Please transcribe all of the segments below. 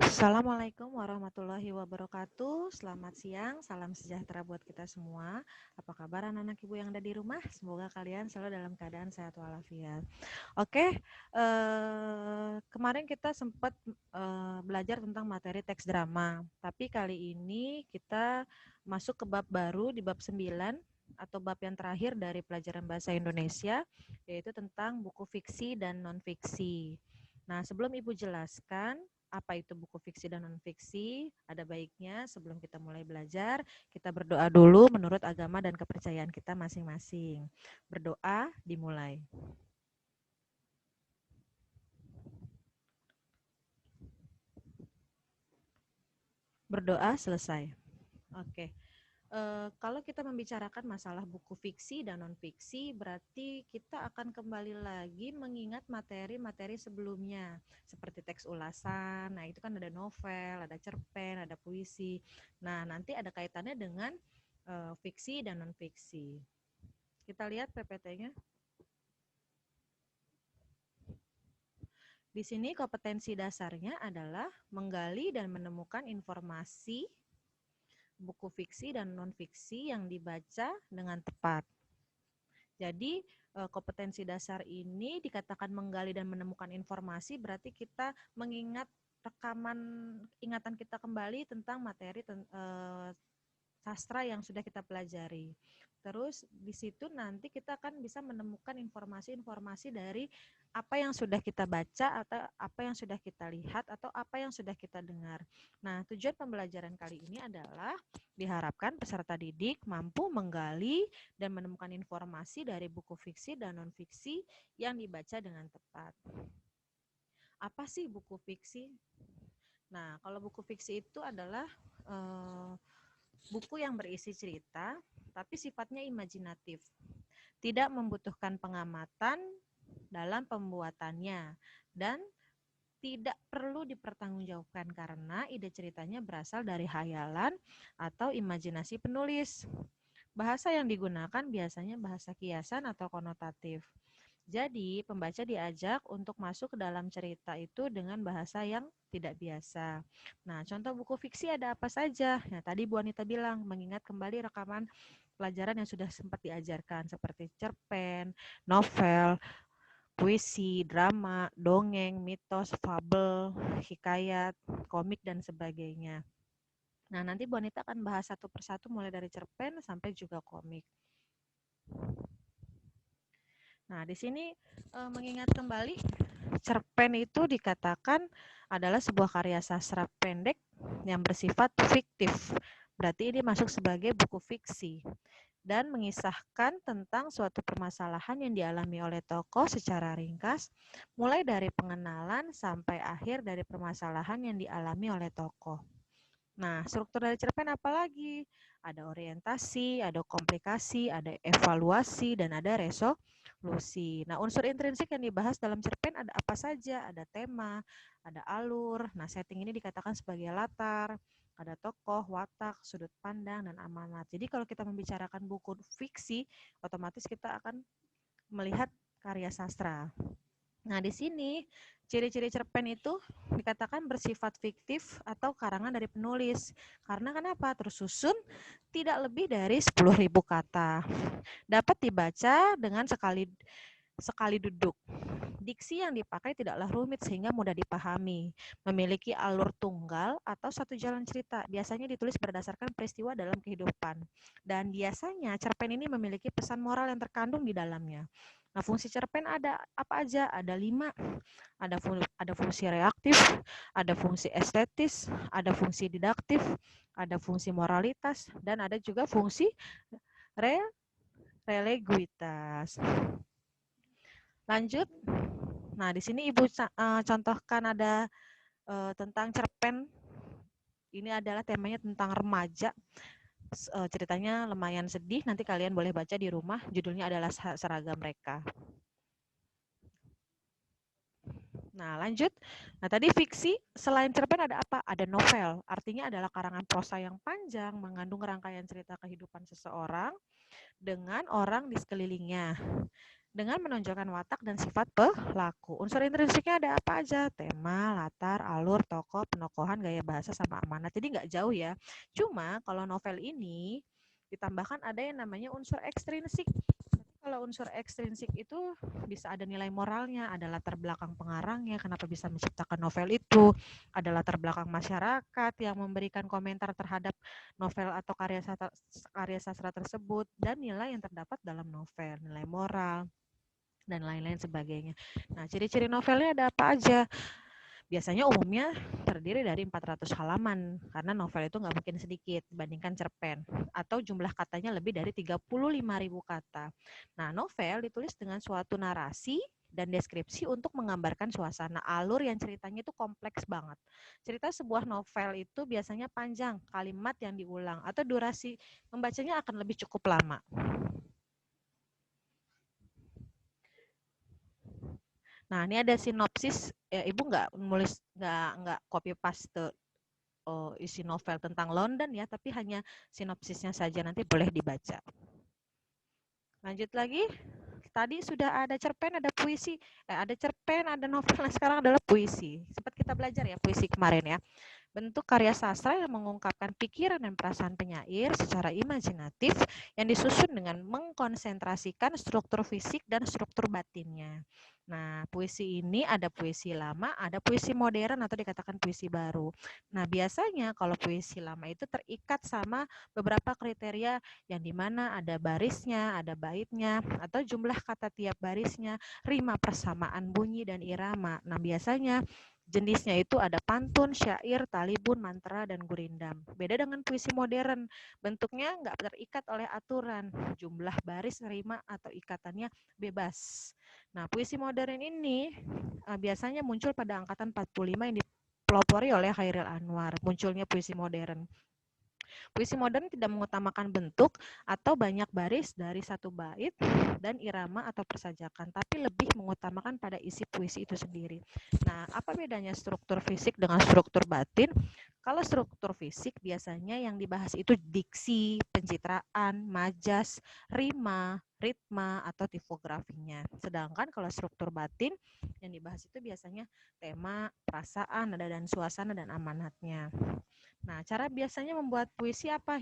Assalamualaikum warahmatullahi wabarakatuh. Selamat siang, salam sejahtera buat kita semua. Apa kabar anak-anak ibu yang ada di rumah? Semoga kalian selalu dalam keadaan sehat walafiat. Oke, kemarin kita sempat belajar tentang materi teks drama. Tapi kali ini kita masuk ke bab baru di bab 9 atau bab yang terakhir dari pelajaran bahasa Indonesia, yaitu tentang buku fiksi dan non-fiksi. Nah, sebelum Ibu jelaskan apa itu buku fiksi dan non-fiksi, ada baiknya sebelum kita mulai belajar, kita berdoa dulu menurut agama dan kepercayaan kita masing-masing. Berdoa dimulai. Berdoa selesai. Oke. Kalau kita membicarakan masalah buku fiksi dan non-fiksi, berarti kita akan kembali lagi mengingat materi-materi sebelumnya, seperti teks ulasan. Nah, itu kan ada novel, ada cerpen, ada puisi. Nah, nanti ada kaitannya dengan fiksi dan non-fiksi. Kita lihat PPT-nya. Di sini kompetensi dasarnya adalah menggali dan menemukan informasi buku fiksi dan non-fiksi yang dibaca dengan tepat. Jadi kompetensi dasar ini dikatakan menggali dan menemukan informasi, berarti kita mengingat rekaman ingatan kita kembali tentang materi sastra yang sudah kita pelajari. Terus di situ nanti kita akan bisa menemukan informasi-informasi dari apa yang sudah kita baca atau apa yang sudah kita lihat atau apa yang sudah kita dengar. Nah, tujuan pembelajaran kali ini adalah diharapkan peserta didik mampu menggali dan menemukan informasi dari buku fiksi dan non-fiksi yang dibaca dengan tepat. Apa sih buku fiksi? Nah, kalau buku fiksi itu adalah buku yang berisi cerita, tapi sifatnya imajinatif. Tidak membutuhkan pengamatan dalam pembuatannya dan tidak perlu dipertanggungjawabkan karena ide ceritanya berasal dari hayalan atau imajinasi penulis. Bahasa yang digunakan biasanya bahasa kiasan atau konotatif. Jadi, pembaca diajak untuk masuk ke dalam cerita itu dengan bahasa yang tidak biasa. Nah, contoh buku fiksi ada apa saja? Nah, tadi Bu Anita bilang, mengingat kembali rekaman pelajaran yang sudah sempat diajarkan, seperti cerpen, novel, puisi, drama, dongeng, mitos, fabel, hikayat, komik, dan sebagainya. Nah, nanti Bu Anita akan bahas satu persatu mulai dari cerpen sampai juga komik. Nah, di sini mengingat kembali cerpen itu dikatakan adalah sebuah karya sastra pendek yang bersifat fiktif. Berarti ini masuk sebagai buku fiksi dan mengisahkan tentang suatu permasalahan yang dialami oleh tokoh secara ringkas, mulai dari pengenalan sampai akhir dari permasalahan yang dialami oleh tokoh. Nah, struktur dari cerpen apa lagi? Ada orientasi, ada komplikasi, ada evaluasi, dan ada resolusi. Nah, unsur intrinsik yang dibahas dalam cerpen ada apa saja? Ada tema, ada alur. Nah, setting ini dikatakan sebagai latar, ada tokoh, watak, sudut pandang, dan amanat. Jadi kalau kita membicarakan buku fiksi, otomatis kita akan melihat karya sastra. Nah, di sini ciri-ciri cerpen itu dikatakan bersifat fiktif atau karangan dari penulis. Karena kenapa? Tersusun tidak lebih dari 10.000 kata. Dapat dibaca dengan sekali duduk. Diksi yang dipakai tidaklah rumit sehingga mudah dipahami. Memiliki alur tunggal atau satu jalan cerita. Biasanya ditulis berdasarkan peristiwa dalam kehidupan. Dan biasanya cerpen ini memiliki pesan moral yang terkandung di dalamnya. Nah, fungsi cerpen ada apa aja? Ada 5. Ada fungsi reaktif, ada fungsi estetis, ada fungsi didaktif, ada fungsi moralitas, dan ada juga fungsi releguitas. Lanjut. Nah, di sini Ibu contohkan ada tentang cerpen. Ini adalah temanya tentang remaja. Ceritanya lumayan sedih, nanti kalian boleh baca di rumah. Judulnya adalah Seragam Mereka. Nah, lanjut. Nah, tadi fiksi, selain cerpen ada apa? Ada novel. Artinya adalah karangan prosa yang panjang, mengandung rangkaian cerita kehidupan seseorang dengan orang di sekelilingnya. dengan menonjolkan watak dan sifat pelaku. Unsur intrinsiknya ada apa aja? Tema, latar, alur, tokoh, penokohan, gaya bahasa, sama amanat. Jadi nggak jauh ya. Cuma kalau novel ini ditambahkan ada yang namanya unsur ekstrinsik. Kalau unsur ekstrinsik itu bisa ada nilai moralnya, ada latar belakang pengarangnya, kenapa bisa menciptakan novel itu, ada latar belakang masyarakat yang memberikan komentar terhadap novel atau karya sastra tersebut, dan nilai yang terdapat dalam novel, nilai moral, dan lain-lain sebagainya. Nah, ciri-ciri novelnya ada apa aja? Biasanya umumnya terdiri dari 400 halaman, karena novel itu nggak mungkin sedikit dibandingkan cerpen, atau jumlah katanya lebih dari 35.000 kata. Nah, novel ditulis dengan suatu narasi dan deskripsi untuk menggambarkan suasana. Alur yang ceritanya itu kompleks banget. Cerita sebuah novel itu biasanya panjang, kalimat yang diulang, atau durasi membacanya akan lebih cukup lama. Nah, ini ada sinopsis. Ya, Ibu nggak copy paste isi novel tentang London ya, tapi hanya sinopsisnya saja, nanti boleh dibaca. Lanjut lagi. Tadi sudah ada cerpen, ada puisi, ada cerpen, ada novel, nah sekarang adalah puisi. Sempat kita belajar ya puisi kemarin ya. Bentuk karya sastra yang mengungkapkan pikiran dan perasaan penyair secara imajinatif yang disusun dengan mengkonsentrasikan struktur fisik dan struktur batinnya. Nah, puisi ini ada puisi lama, ada puisi modern atau dikatakan puisi baru. Nah, biasanya kalau puisi lama itu terikat sama beberapa kriteria yang dimana ada barisnya, ada baitnya, atau jumlah kata tiap barisnya, rima persamaan bunyi dan irama. Nah, biasanya jenisnya itu ada pantun, syair, talibun, mantra, dan gurindam. Beda dengan puisi modern, bentuknya nggak terikat oleh aturan, jumlah baris, rima, atau ikatannya bebas. Nah, puisi modern ini biasanya muncul pada angkatan 45 yang dipelopori oleh Khairil Anwar. Munculnya puisi modern. Puisi modern tidak mengutamakan bentuk atau banyak baris dari satu bait dan irama atau persajakan, tapi lebih mengutamakan pada isi puisi itu sendiri. Nah, apa bedanya struktur fisik dengan struktur batin? Kalau struktur fisik biasanya yang dibahas itu diksi, pencitraan, majas, rima, ritma, atau tipografinya. Sedangkan kalau struktur batin yang dibahas itu biasanya tema, perasaan, nada dan suasana, dan amanatnya. Nah, cara biasanya membuat puisi apa?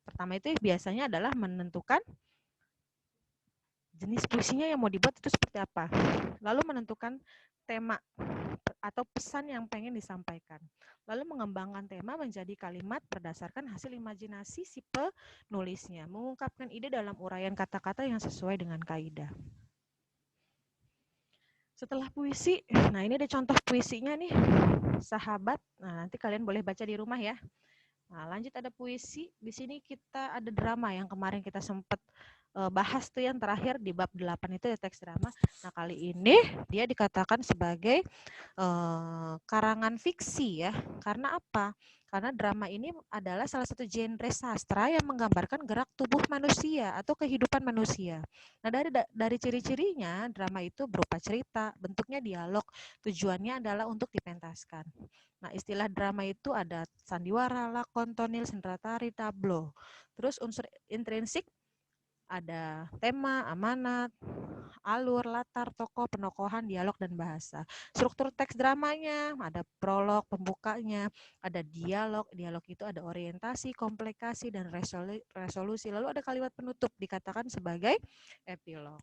Pertama itu biasanya adalah menentukan jenis puisinya yang mau dibuat itu seperti apa. Lalu menentukan tema atau pesan yang pengen disampaikan. Lalu mengembangkan tema menjadi kalimat berdasarkan hasil imajinasi si penulisnya. Mengungkapkan ide dalam uraian kata-kata yang sesuai dengan kaidah. Setelah puisi, nah ini ada contoh puisinya nih, sahabat. Nah, nanti kalian boleh baca di rumah ya. Nah, lanjut ada puisi. Di sini kita ada drama yang kemarin kita sempat bahas tuh yang terakhir di bab 8 itu ya teks drama. Nah, kali ini dia dikatakan sebagai karangan fiksi ya. Karena apa? Karena drama ini adalah salah satu genre sastra yang menggambarkan gerak tubuh manusia atau kehidupan manusia. Nah, dari ciri-cirinya drama itu berupa cerita, bentuknya dialog, tujuannya adalah untuk dipentaskan. Nah, istilah drama itu ada sandiwara, lakon, tonil, sendratari, tablo. Terus unsur intrinsik ada tema, amanat, alur, latar, tokoh, penokohan, dialog, dan bahasa. Struktur teks dramanya ada prolog, pembukanya, ada dialog. Dialog itu ada orientasi, komplikasi, dan resolusi. Lalu ada kalimat penutup dikatakan sebagai epilog.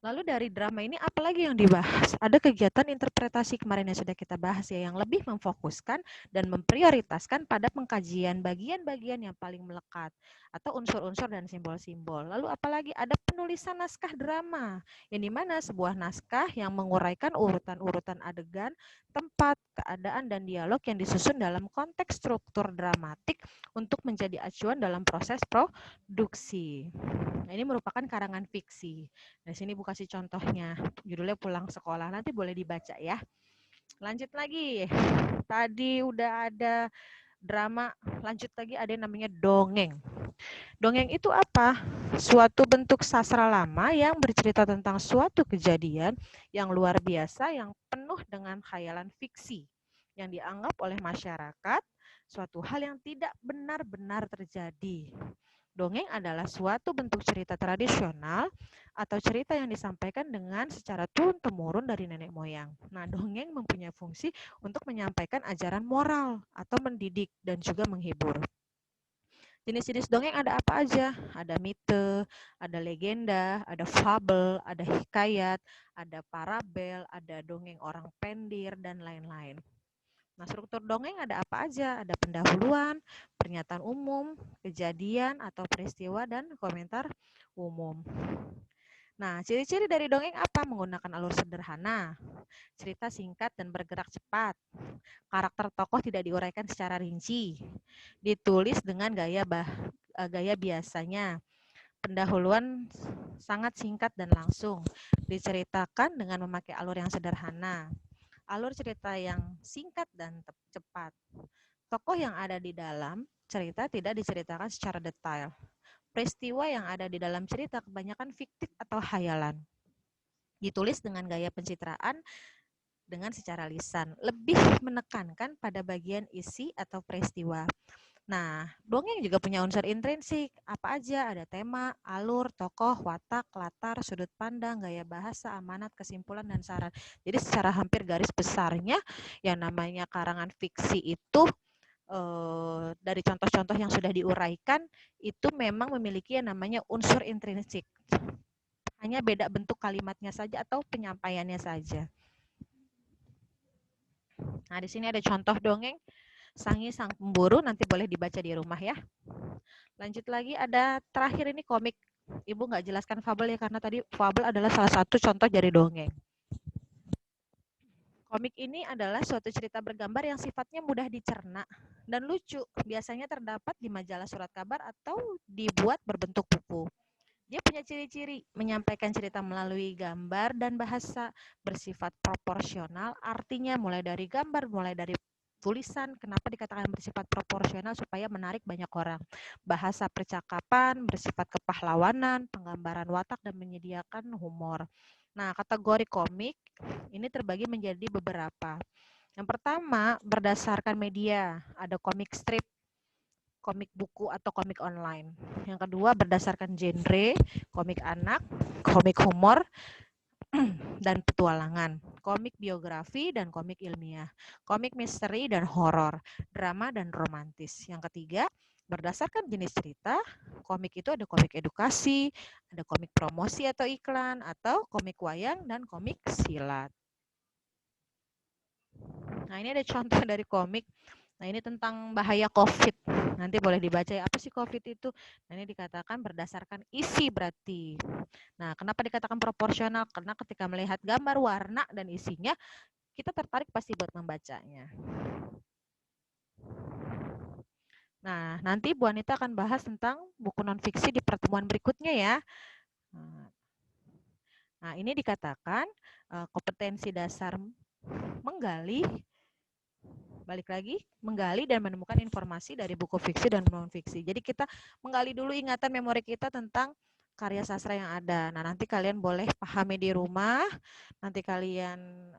Lalu dari drama ini apalagi yang dibahas? Ada kegiatan interpretasi kemarin yang sudah kita bahas ya, yang lebih memfokuskan dan memprioritaskan pada pengkajian bagian-bagian yang paling melekat atau unsur-unsur dan simbol-simbol. Lalu apalagi ada penulisan naskah drama, yang dimana sebuah naskah yang menguraikan urutan-urutan adegan, tempat, keadaan, dan dialog yang disusun dalam konteks struktur dramatik untuk menjadi acuan dalam proses produksi. Nah, ini merupakan karangan fiksi. Nah, sini Bu kasih contohnya. Judulnya Pulang Sekolah. Nanti boleh dibaca ya. Lanjut lagi. Tadi udah ada drama, lanjut lagi ada yang namanya dongeng. Dongeng itu apa? Suatu bentuk sastra lama yang bercerita tentang suatu kejadian yang luar biasa yang penuh dengan khayalan fiksi yang dianggap oleh masyarakat suatu hal yang tidak benar-benar terjadi. Dongeng adalah suatu bentuk cerita tradisional atau cerita yang disampaikan dengan secara turun-temurun dari nenek moyang. Nah, dongeng mempunyai fungsi untuk menyampaikan ajaran moral atau mendidik dan juga menghibur. Jenis-jenis dongeng ada apa aja? Ada mite, ada legenda, ada fabel, ada hikayat, ada parabel, ada dongeng orang pendir, dan lain-lain. Nah, struktur dongeng ada apa aja? Ada pendahuluan, pernyataan umum, kejadian atau peristiwa, dan komentar umum. Nah, ciri-ciri dari dongeng apa? Menggunakan alur sederhana, cerita singkat dan bergerak cepat, karakter tokoh tidak diuraikan secara rinci, ditulis dengan gaya biasanya, pendahuluan sangat singkat dan langsung, diceritakan dengan memakai alur yang sederhana, alur cerita yang singkat dan cepat. Tokoh yang ada di dalam cerita tidak diceritakan secara detail. Peristiwa yang ada di dalam cerita kebanyakan fiktif atau khayalan. Ditulis dengan gaya pencitraan dengan secara lisan, lebih menekankan pada bagian isi atau peristiwa. Nah, dongeng juga punya unsur intrinsik. Apa aja? Ada tema, alur, tokoh, watak, latar, sudut pandang, gaya bahasa, amanat, kesimpulan, dan saran. Jadi secara hampir garis besarnya, yang namanya karangan fiksi itu dari contoh-contoh yang sudah diuraikan, itu memang memiliki yang namanya unsur intrinsik. Hanya beda bentuk kalimatnya saja atau penyampaiannya saja. Nah, di sini ada contoh dongeng Sangi Sang Pemburu, nanti boleh dibaca di rumah ya. Lanjut lagi ada terakhir ini komik. Ibu nggak jelaskan fabel ya, karena tadi fabel adalah salah satu contoh dari dongeng. Komik ini adalah suatu cerita bergambar yang sifatnya mudah dicerna dan lucu. Biasanya terdapat di majalah surat kabar atau dibuat berbentuk buku. Dia punya ciri-ciri menyampaikan cerita melalui gambar dan bahasa, bersifat proporsional, artinya mulai dari gambar, mulai dari tulisan. Kenapa dikatakan bersifat proporsional? Supaya menarik banyak orang. Bahasa percakapan, bersifat kepahlawanan, penggambaran watak, dan menyediakan humor. Nah, kategori komik ini terbagi menjadi beberapa. Yang pertama, berdasarkan media, ada komik strip, komik buku atau komik online. Yang kedua, berdasarkan genre, komik anak, komik humor, dan petualangan, komik biografi dan komik ilmiah, komik misteri dan horor, drama dan romantis. Yang ketiga, berdasarkan jenis cerita, komik itu ada komik edukasi, ada komik promosi atau iklan, atau komik wayang dan komik silat. Nah, ini ada contoh dari komik. Nah, ini tentang bahaya COVID. Nanti boleh dibaca ya, apa sih COVID itu? Nah, ini dikatakan berdasarkan isi berarti. Nah, kenapa dikatakan proporsional? Karena ketika melihat gambar, warna, dan isinya, kita tertarik pasti buat membacanya. Nah, nanti Bu Anita akan bahas tentang buku non-fiksi di pertemuan berikutnya ya. Nah, ini dikatakan kompetensi dasar menggali, balik lagi, menggali dan menemukan informasi dari buku fiksi dan non-fiksi. Jadi kita menggali dulu ingatan memori kita tentang karya sastra yang ada. Nah, nanti kalian boleh pahami di rumah, nanti kalian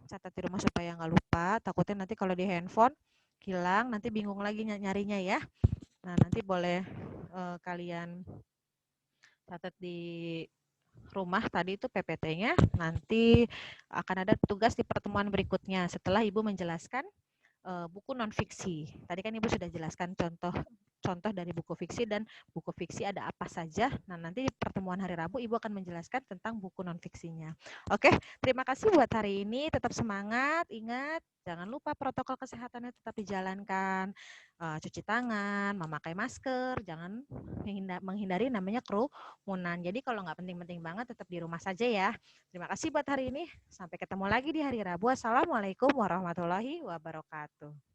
catat di rumah supaya nggak lupa. Takutnya nanti kalau di handphone hilang, nanti bingung lagi nyarinya ya. Nah, nanti boleh kalian catat di rumah tadi itu PPT-nya. Nanti akan ada tugas di pertemuan berikutnya setelah Ibu menjelaskan buku non-fiksi. Tadi kan Ibu sudah jelaskan contoh dari buku fiksi dan buku fiksi ada apa saja. Nah, nanti di pertemuan hari Rabu Ibu akan menjelaskan tentang buku non-fiksinya. Oke, terima kasih buat hari ini. Tetap semangat, ingat jangan lupa protokol kesehatannya tetap dijalankan. Cuci tangan, memakai masker, jangan menghindari namanya kerumunan. Jadi kalau nggak penting-penting banget tetap di rumah saja ya. Terima kasih buat hari ini. Sampai ketemu lagi di hari Rabu. Assalamualaikum warahmatullahi wabarakatuh.